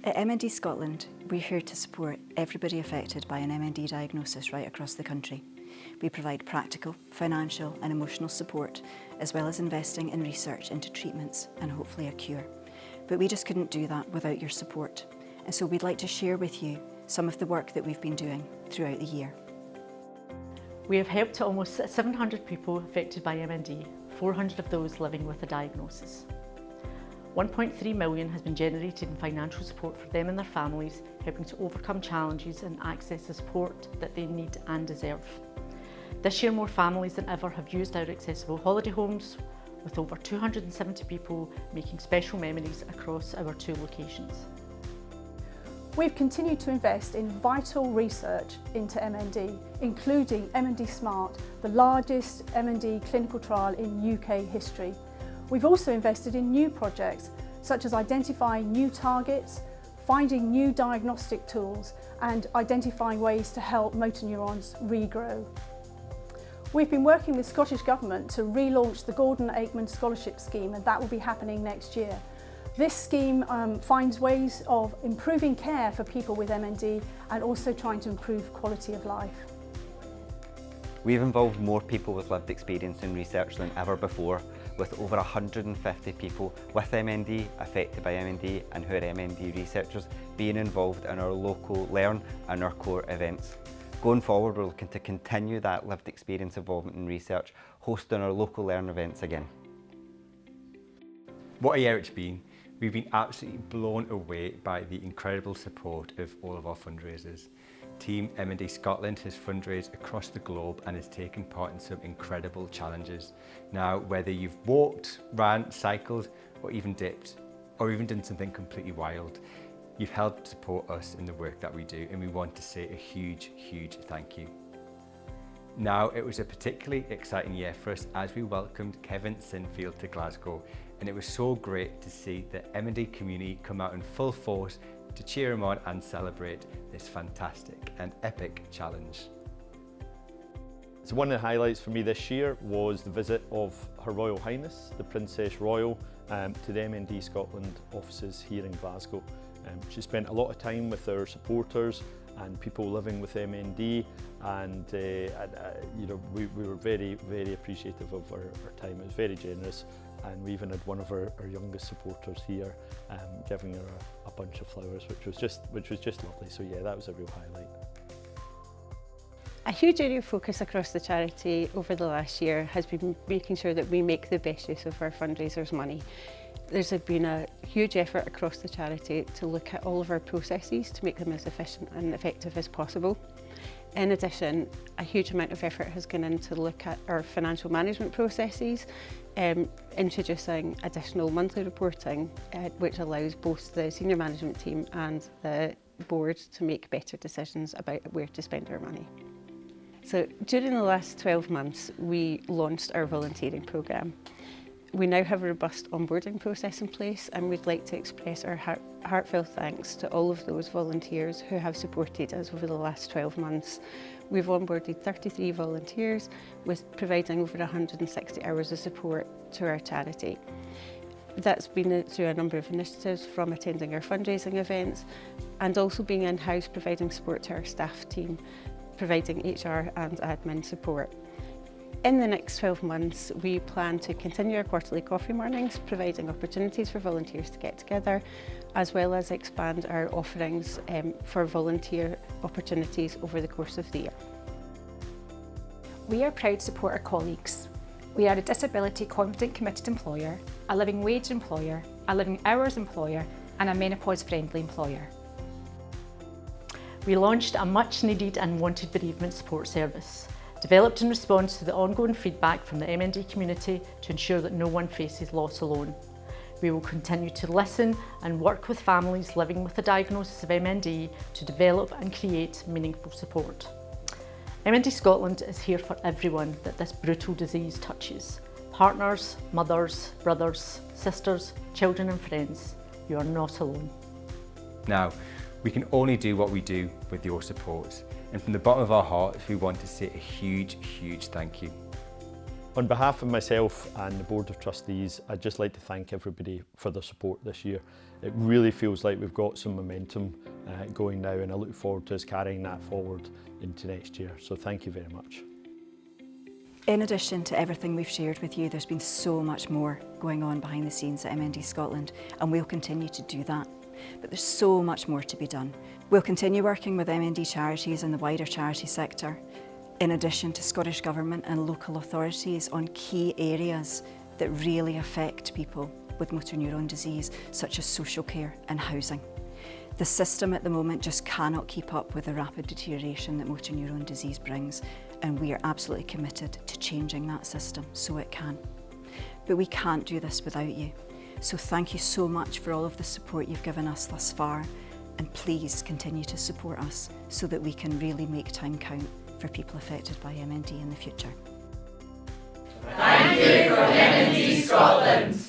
At MND Scotland, we're here to support everybody affected by an MND diagnosis right across the country. We provide practical, financial and emotional support, as well as investing in research into treatments and hopefully a cure. But we just couldn't do that without your support. And so we'd like to share with you some of the work that we've been doing throughout the year. We have helped almost 700 people affected by MND, 400 of those living with a diagnosis. 1.3 million has been generated in financial support for them and their families, helping to overcome challenges and access the support that they need and deserve. This year, more families than ever have used our accessible holiday homes, with over 270 people making special memories across our 2 locations. We've continued to invest in vital research into MND, including MND Smart, the largest MND clinical trial in UK history. We've also invested in new projects, such as identifying new targets, finding new diagnostic tools, and identifying ways to help motor neurons regrow. We've been working with Scottish Government to relaunch the Gordon Aikman Scholarship Scheme, and that will be happening next year. This scheme finds ways of improving care for people with MND and also trying to improve quality of life. We've involved more people with lived experience in research than ever before, with over 150 people with MND, affected by MND and who are MND researchers being involved in our local Learn and our core events. Going forward, we're looking to continue that lived experience involvement in research, hosting our local Learn events again. What a year it's been. We've been absolutely blown away by the incredible support of all of our fundraisers. Team MND Scotland has fundraised across the globe and has taken part in some incredible challenges. Now, whether you've walked, ran, cycled, or even dipped, or even done something completely wild, you've helped support us in the work that we do, and we want to say a huge, huge thank you. Now, it was a particularly exciting year for us as we welcomed Kevin Sinfield to Glasgow, and it was so great to see the MND community come out in full force to cheer him on and celebrate this fantastic and epic challenge. So one of the highlights for me this year was the visit of Her Royal Highness, the Princess Royal, to the MND Scotland offices here in Glasgow. She spent a lot of time with our supporters and people living with MND, and you know, we were very, very appreciative of her time. It was very generous, and we even had one of our youngest supporters here giving her a bunch of flowers, which was just lovely. So yeah, that was a real highlight. A huge area of focus across the charity over the last year has been making sure that we make the best use of our fundraisers' money. There's been a huge effort across the charity to look at all of our processes to make them as efficient and effective as possible. In addition, a huge amount of effort has gone in to look at our financial management processes, introducing additional monthly reporting, which allows both the senior management team and the board to make better decisions about where to spend our money. So during the last 12 months, we launched our volunteering programme. We now have a robust onboarding process in place, and we'd like to express our heartfelt thanks to all of those volunteers who have supported us over the last 12 months. We've onboarded 33 volunteers, with providing over 160 hours of support to our charity. That's been through a number of initiatives, from attending our fundraising events and also being in-house providing support to our staff team, providing HR and admin support. In the next 12 months, we plan to continue our quarterly coffee mornings, providing opportunities for volunteers to get together, as well as expand our offerings for volunteer opportunities over the course of the year. We are proud to support our colleagues. We are a disability confident committed employer, a living wage employer, a living hours employer, and a menopause friendly employer. We launched a much needed and wanted bereavement support service, developed in response to the ongoing feedback from the MND community to ensure that no one faces loss alone. We will continue to listen and work with families living with a diagnosis of MND to develop and create meaningful support. MND Scotland is here for everyone that this brutal disease touches. Partners, mothers, brothers, sisters, children and friends. You are not alone. Now, we can only do what we do with your support. And from the bottom of our hearts, we want to say a huge, huge thank you. On behalf of myself and the Board of Trustees, I'd just like to thank everybody for their support this year. It really feels like we've got some momentum going now, and I look forward to us carrying that forward into next year. So thank you very much. In addition to everything we've shared with you, there's been so much more going on behind the scenes at MND Scotland, and we'll continue to do that. But there's so much more to be done. We'll continue working with MND charities and the wider charity sector, in addition to Scottish Government and local authorities on key areas that really affect people with motor neuron disease, such as social care and housing. The system at the moment just cannot keep up with the rapid deterioration that motor neuron disease brings, and we are absolutely committed to changing that system so it can. But we can't do this without you. So thank you so much for all of the support you've given us thus far, and please continue to support us so that we can really make time count for people affected by MND in the future. Thank you from MND Scotland.